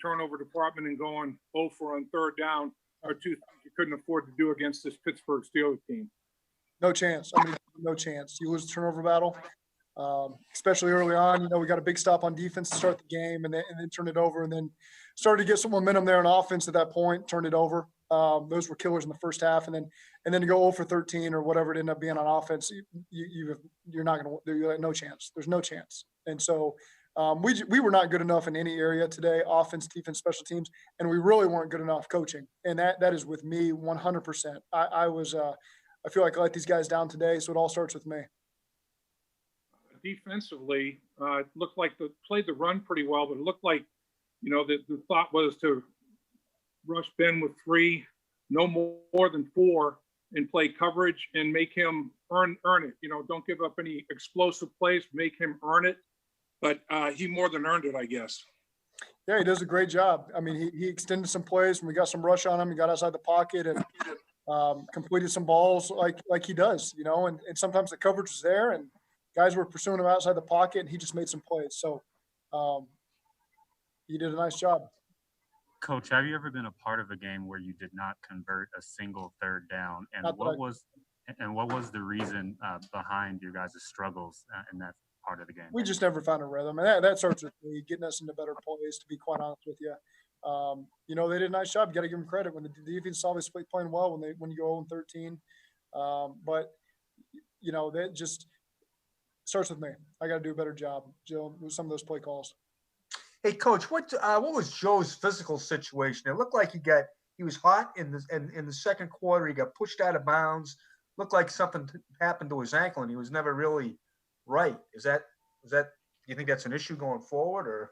turnover department and going 0 for on third down are two things you couldn't afford to do against this Pittsburgh Steelers team. No chance. I mean, no chance. You lose the turnover battle, especially early on. We got a big stop on defense to start the game and then turn it over, and then started to get some momentum there on offense at that point, turned it over. Those were killers in the first half, and then to go 0 for 13 or whatever it ended up being on offense, you're not going to – no chance. There's no chance. And so we were not good enough in any area today, offense, defense, special teams, and we really weren't good enough coaching. And that is with me 100%. I feel like I let these guys down today, so it all starts with me. Defensively, it looked like they played the run pretty well, but it looked like, the thought was to rush Ben with 3, no more than 4, and play coverage and make him earn it. Don't give up any explosive plays, make him earn it. But he more than earned it, I guess. Yeah, he does a great job. I mean, he extended some plays when we got some rush on him. He got outside the pocket and completed some balls like he does, and sometimes the coverage was there and guys were pursuing him outside the pocket and he just made some plays. So he did a nice job. Coach, have you ever been a part of a game where you did not convert a single third down? And what was the reason behind your guys' struggles in that part of the game? We just never found a rhythm, and that starts with me getting us into better plays. To be quite honest with you, they did a nice job. You got to give them credit when the defense always playing well when you go 0-13. But that just starts with me. I got to do a better job, Joe, with some of those play calls. Hey, Coach, what was Joe's physical situation? It looked like he was hot in the second quarter. He got pushed out of bounds. Looked like something happened to his ankle, and he was never really right. Is that? Do you think that's an issue going forward, or?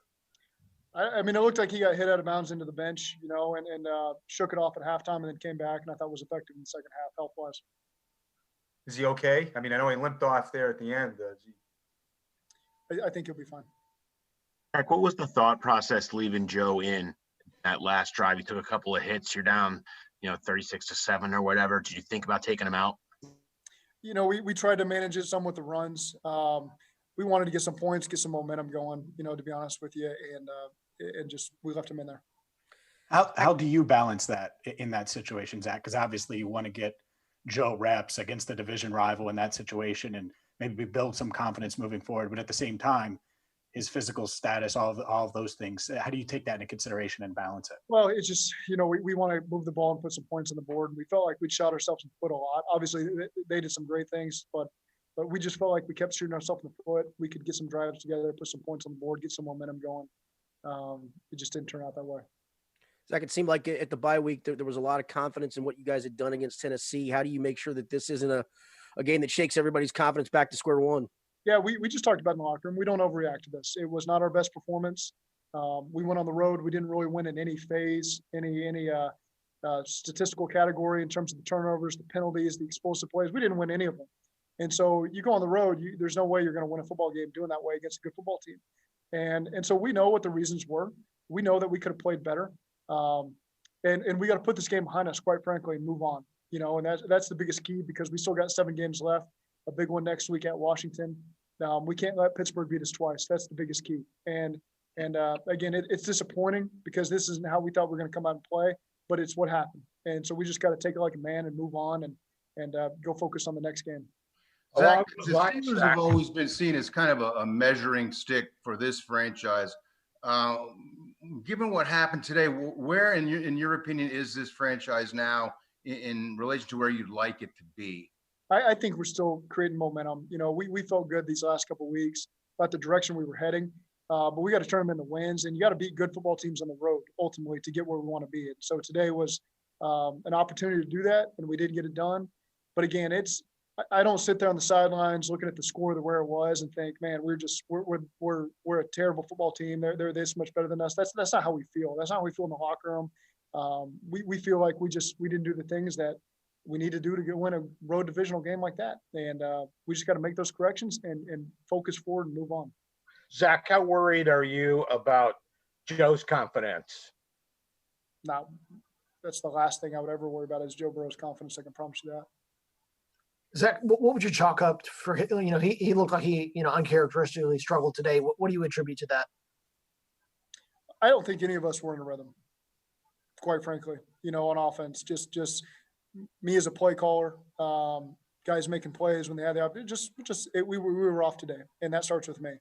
I mean, it looked like he got hit out of bounds into the bench, and shook it off at halftime, and then came back, and I thought was effective in the second half, health-wise. Is he okay? I mean, I know he limped off there at the end. I think he'll be fine. Eric, what was the thought process leaving Joe in that last drive? You took a couple of hits. You're down, 36-7 or whatever. Did you think about taking him out? We tried to manage it some with the runs. We wanted to get some points, get some momentum going, to be honest with you, and just we left him in there. How do you balance that in that situation, Zach? Because obviously you want to get Joe reps against the division rival in that situation and maybe build some confidence moving forward. But at the same time, his physical status, all of those things, how do you take that into consideration and balance it? Well, it's just, we want to move the ball and put some points on the board. And we felt like we'd shot ourselves in the foot a lot. Obviously, they did some great things, but we just felt like we kept shooting ourselves in the foot. We could get some drives together, put some points on the board, get some momentum going. It just didn't turn out that way. Zach, it seemed like at the bye week there was a lot of confidence in what you guys had done against Tennessee. How do you make sure that this isn't a game that shakes everybody's confidence back to square one? Yeah, we just talked about in the locker room. We don't overreact to this. It was not our best performance. We went on the road. We didn't really win in any phase, any statistical category in terms of the turnovers, the penalties, the explosive plays. We didn't win any of them. And so you go on the road, there's no way you're going to win a football game doing that way against a good football team. And so we know what the reasons were. We know that we could have played better. And we got to put this game behind us, quite frankly, and move on. And that's the biggest key because we still got 7 games left. A big one next week at Washington. We can't let Pittsburgh beat us twice. That's the biggest key. And again, it's disappointing because this isn't how we thought we were going to come out and play, but it's what happened. And so we just got to take it like a man and move on and go focus on the next game. Zach, the Steelers have always been seen as kind of a measuring stick for this franchise. Given what happened today, where, in your opinion, is this franchise now in relation to where you'd like it to be? I think we're still creating momentum. We felt good these last couple of weeks about the direction we were heading, but we got to turn them into wins, and you got to beat good football teams on the road ultimately to get where we want to be. And so today was an opportunity to do that, and we did get it done. But again, I don't sit there on the sidelines looking at the score of where it was and think, man, we're a terrible football team. They're this much better than us. That's not how we feel. That's not how we feel in the locker room. We feel like we didn't do the things that we need to do to win a road divisional game like that. And we just got to make those corrections and focus forward and move on. Zach, how worried are you about Joe's confidence? No, that's the last thing I would ever worry about is Joe Burrow's confidence. I can promise you that. Zach, what would you chalk up for? He looked like he uncharacteristically struggled today. What do you attribute to that? I don't think any of us were in a rhythm, quite frankly, on offense. Just me as a play caller, guys making plays when they had the opportunity. We were off today, and that starts with me.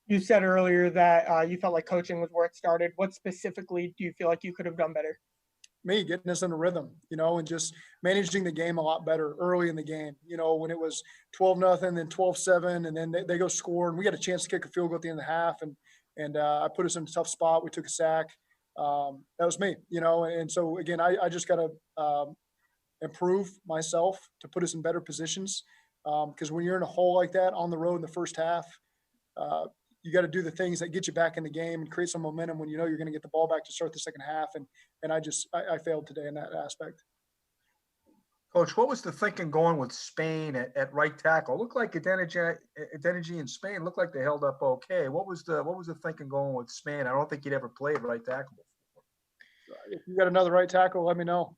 You said earlier that you felt like coaching was where it started. What specifically do you feel like you could have done better? Me getting us in a rhythm, and just managing the game a lot better early in the game. When it was 12-0, then 12-7, and then they go score, and we got a chance to kick a field goal at the end of the half, and I put us in a tough spot. We took a sack. That was me, and so again, I just got to improve myself to put us in better positions, because when you're in a hole like that on the road in the first half, you got to do the things that get you back in the game and create some momentum when you're going to get the ball back to start the second half. And I failed today in that aspect. Coach, what was the thinking going with Spain at right tackle? It looked like Adeniji in Spain looked like they held up okay. What was the thinking going with Spain? I don't think he'd ever played right tackle before. If you got another right tackle, let me know.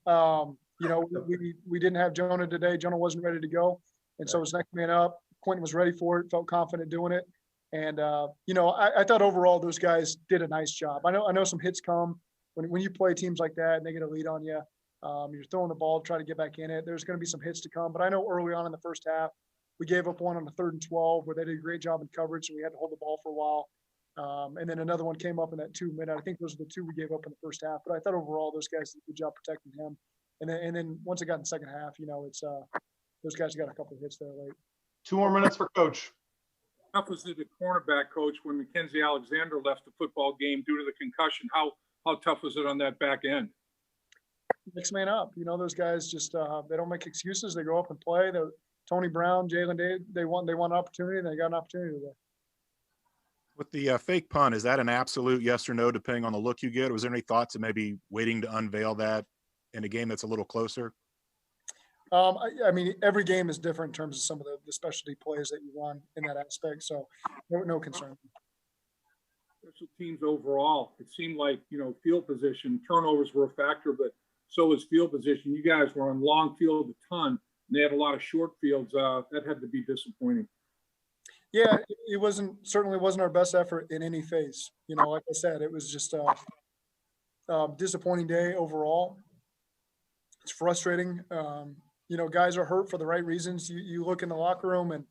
We didn't have Jonah today. Jonah wasn't ready to go. And so it was next man up. Quentin was ready for it, felt confident doing it. And, I thought overall those guys did a nice job. I know some hits come when you play teams like that and they get a lead on you. You're throwing the ball, try to get back in it. There's going to be some hits to come. But I know early on in the first half, we gave up one on the 3rd and 12 where they did a great job in coverage, so we had to hold the ball for a while. And then another one came up in that 2-minute. I think those are the two we gave up in the first half. But I thought overall those guys did a good job protecting him. And then once it got in the second half, it's those guys got a couple of hits there late. 2 more minutes for Coach. Tough was it a cornerback, Coach, when Mackenzie Alexander left the football game due to the concussion? How tough was it on that back end? Next man up. Those guys just they don't make excuses. They go up and play. Tony Brown, Jalen Day, they want an opportunity, and they got an opportunity today. With the fake punt, is that an absolute yes or no, depending on the look you get? Or was there any thoughts of maybe waiting to unveil that in a game that's a little closer? I mean, every game is different in terms of some of the specialty plays that you run in that aspect. So no concern. Special teams overall, it seemed like, field position, turnovers were a factor, but so was field position. You guys were on long field a ton, and they had a lot of short fields. That had to be disappointing. Yeah, it certainly wasn't our best effort in any phase. Like I said, it was just a disappointing day overall. It's frustrating. Guys are hurt for the right reasons. You look in the locker room and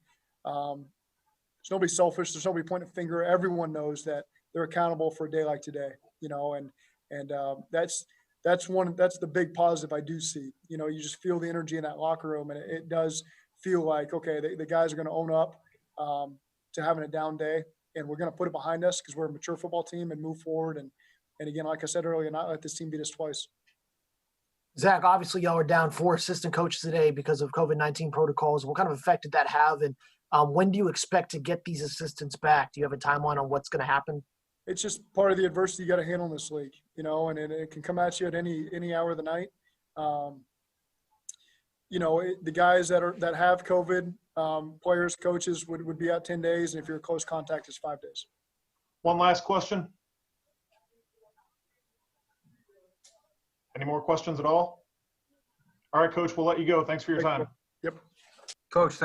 there's nobody selfish. There's nobody pointing a finger. Everyone knows that they're accountable for a day like today, and that's the big positive I do see. You just feel the energy in that locker room, and it does feel like, okay, the guys are going to own up to having a down day, and we're going to put it behind us because we're a mature football team and move forward. And again, like I said earlier, not let this team beat us twice. Zach, obviously y'all are down 4 assistant coaches today because of COVID-19 protocols. What kind of effect did that have? And when do you expect to get these assistants back? Do you have a timeline on what's going to happen? It's just part of the adversity you got to handle in this league, and it can come at you at any hour of the night. The guys that have COVID, players, coaches would be out 10 days. And if you're a close contact, it's 5 days. One last question. Any more questions at all? All right, Coach, we'll let you go. Thanks for your time. Yep. Coach,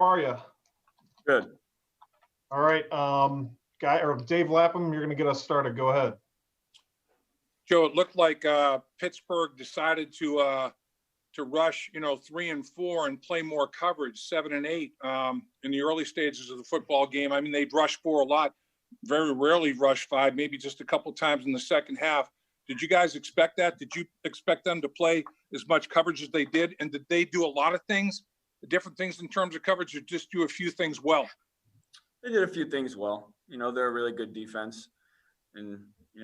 How are you? Good. All right. Dave Lapham, you're going to get us started. Go ahead. Joe, it looked like Pittsburgh decided to rush, 3 and 4 and play more coverage, 7 and 8 in the early stages of the football game. I mean, they'd rush 4 a lot, very rarely rush 5, maybe just a couple times in the second half. Did you guys expect that? Did you expect them to play as much coverage as they did? And did they do a lot of things, different things in terms of coverage, or just do a few things well? They did a few things well. They're a really good defense. And,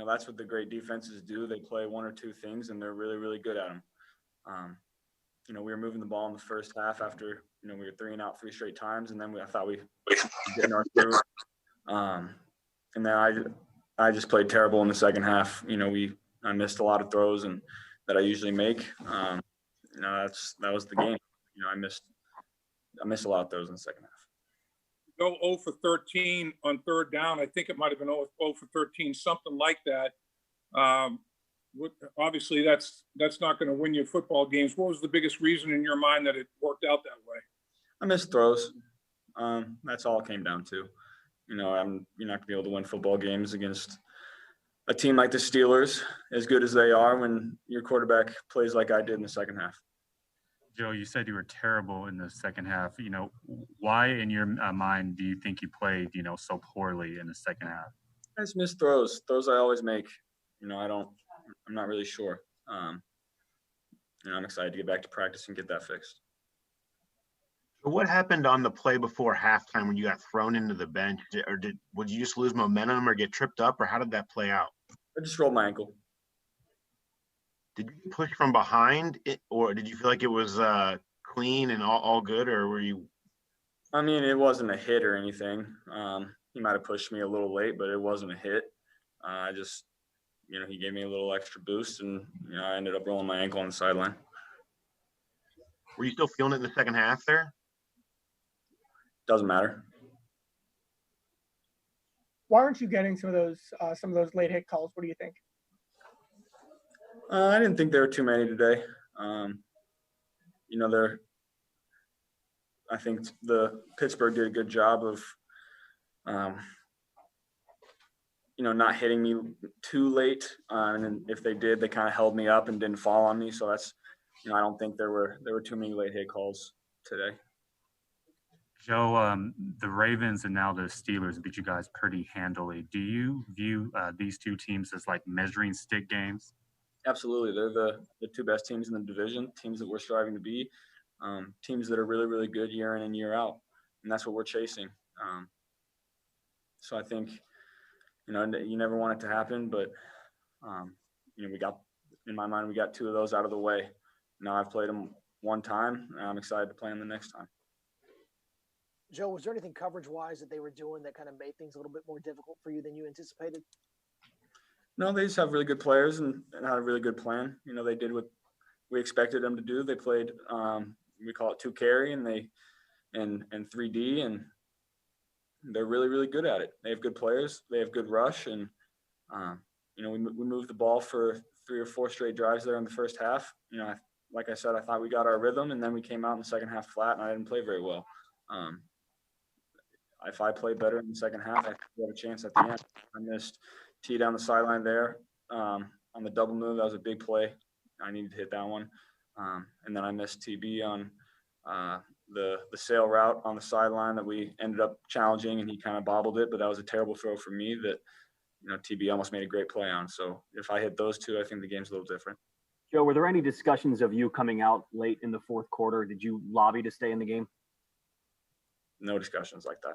that's what the great defenses do. They play 1 or 2 things, and they're really, really good at them. We were moving the ball in the first half after, we were 3 and out 3 straight times, and then I thought we get in our groove. And then I just played terrible in the second half. I missed a lot of throws and that I usually make. That was the game. I missed a lot of throws in the second half. Go 0 for 13 on third down. I think it might have been 0 for 13, something like that. Obviously, that's not going to win you football games. What was the biggest reason in your mind that it worked out that way? I missed throws. That's all it came down to. You're not going to be able to win football games against a team like the Steelers, as good as they are, when your quarterback plays like I did in the second half. Joe, you said you were terrible in the second half. Why in your mind do you think you played, so poorly in the second half? I just missed throws I always make. I'm not really sure. I'm excited to get back to practice and get that fixed. What happened on the play before halftime when you got thrown into the bench? Would you just lose momentum or get tripped up, or how did that play out? I just rolled my ankle. Did you push from behind it, or did you feel like it was clean and all good, or were you? I mean, it wasn't a hit or anything. He might have pushed me a little late, but it wasn't a hit. I just, he gave me a little extra boost, and I ended up rolling my ankle on the sideline. Were you still feeling it in the second half there? Doesn't matter. Why aren't you getting some of those late hit calls? What do you think? I didn't think there were too many today. I think the Pittsburgh did a good job of, not hitting me too late. And if they did, they kind of held me up and didn't fall on me. So that's, I don't think there were too many late hit calls today. Joe, the Ravens and now the Steelers beat you guys pretty handily. Do you view these two teams as like measuring stick games? Absolutely. They're the 2 best teams in the division, teams that we're striving to be, teams that are really, really good year in and year out. And that's what we're chasing. So I think, you never want it to happen, but, in my mind, we got 2 of those out of the way. Now I've played them 1 time, and I'm excited to play them the next time. Joe, was there anything coverage-wise that they were doing that kind of made things a little bit more difficult for you than you anticipated? No, they just have really good players and had a really good plan. They did what we expected them to do. They played, we call it 2 carry, and 3D, and they're really, really good at it. They have good players. They have good rush, and we moved the ball for 3 or 4 straight drives there in the first half. Like I said, I thought we got our rhythm, and then we came out in the second half flat, and I didn't play very well. If I play better in the second half, I could have a chance at the end. I missed T down the sideline there on the double move. That was a big play. I needed to hit that one. And then I missed TB on the sail route on the sideline that we ended up challenging, and he kind of bobbled it, but that was a terrible throw for me that, TB almost made a great play on. So if I hit those 2, I think the game's a little different. Joe, were there any discussions of you coming out late in the fourth quarter? Did you lobby to stay in the game? No discussions like that.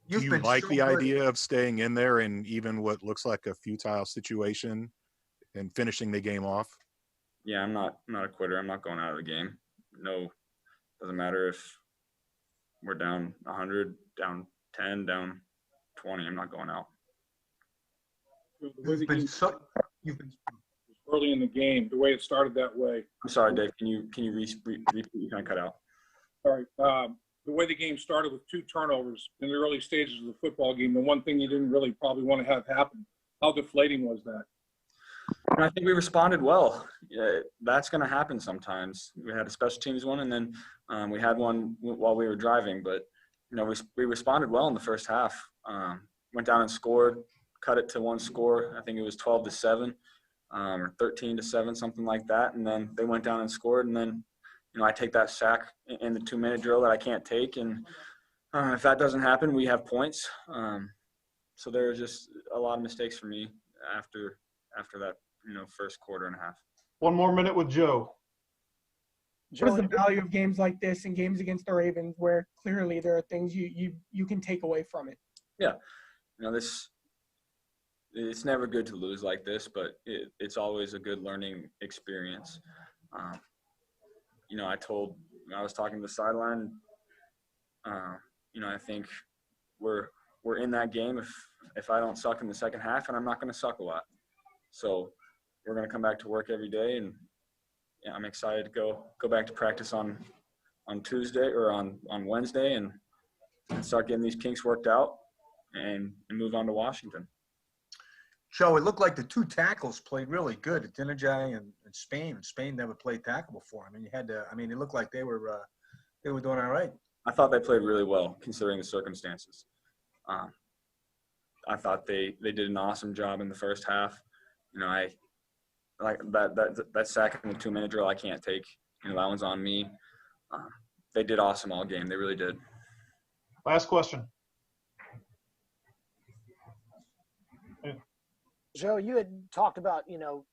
Do you like the idea of staying in there in even what looks like a futile situation and finishing the game off? Yeah, I'm not a quitter. I'm not going out of the game. No, doesn't matter if we're down 100, down 10, down 20. I'm not going out. You've been early in the game, the way it started that way. I'm sorry, Dave. Can you repeat? You kind of cut out. Sorry. The way the game started with 2 turnovers in the early stages of the football game, the one thing you didn't really probably want to have happen. How deflating was that? And I think we responded well. Yeah, that's going to happen sometimes. We had a special teams one, and then we had one while we were driving. But, we responded well in the first half. Went down and scored, cut it to one score. I think it was 12-7 or 13-7, something like that. And then they went down and scored. And then, I take that sack in the 2-minute drill that I can't take. And if that doesn't happen, we have points. So there was just a lot of mistakes for me after that, first quarter and a half. One more minute with Joe. What is the value of games like this and games against the Ravens where clearly there are things you can take away from it? Yeah. It's never good to lose like this, but it's always a good learning experience. I was talking to the sideline, I think we're in that game if I don't suck in the second half, and I'm not going to suck a lot. So we're going to come back to work every day, and I'm excited to go back to practice on Tuesday or on Wednesday and start getting these kinks worked out and move on to Washington. Joe, it looked like the two tackles played really good at Dinajay and Spain. And Spain never played tackle before. It looked like they were doing all right. I thought they played really well considering the circumstances. I thought they did an awesome job in the first half. I like that sack in the 2-minute drill I can't take. That one's on me. They did awesome all game. They really did. Last question. Joe, you had talked about,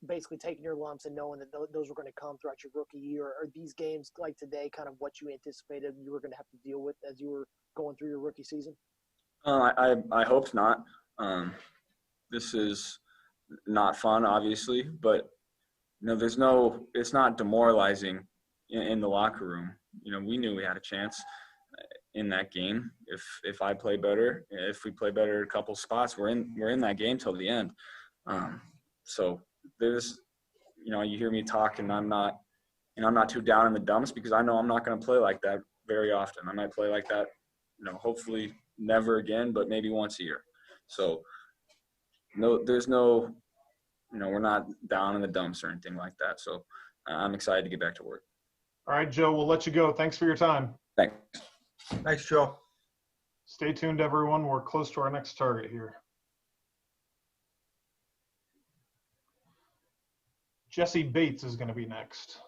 basically taking your lumps and knowing that those were going to come throughout your rookie year. Are these games like today kind of what you anticipated you were going to have to deal with as you were going through your rookie season? I hope not. This is not fun, obviously, but it's not demoralizing in the locker room. We knew we had a chance in that game. If I play better, if we play better a couple spots, we're in that game till the end. So there's, you hear me talk, and I'm not too down in the dumps because I know I'm not going to play like that very often. I might play like that, hopefully never again, but maybe once a year. So there's no, we're not down in the dumps or anything like that. So I'm excited to get back to work. All right, Joe, we'll let you go. Thanks for your time. Thanks. Thanks, Joe. Stay tuned, everyone. We're close to our next target here. Jesse Bates is going to be next.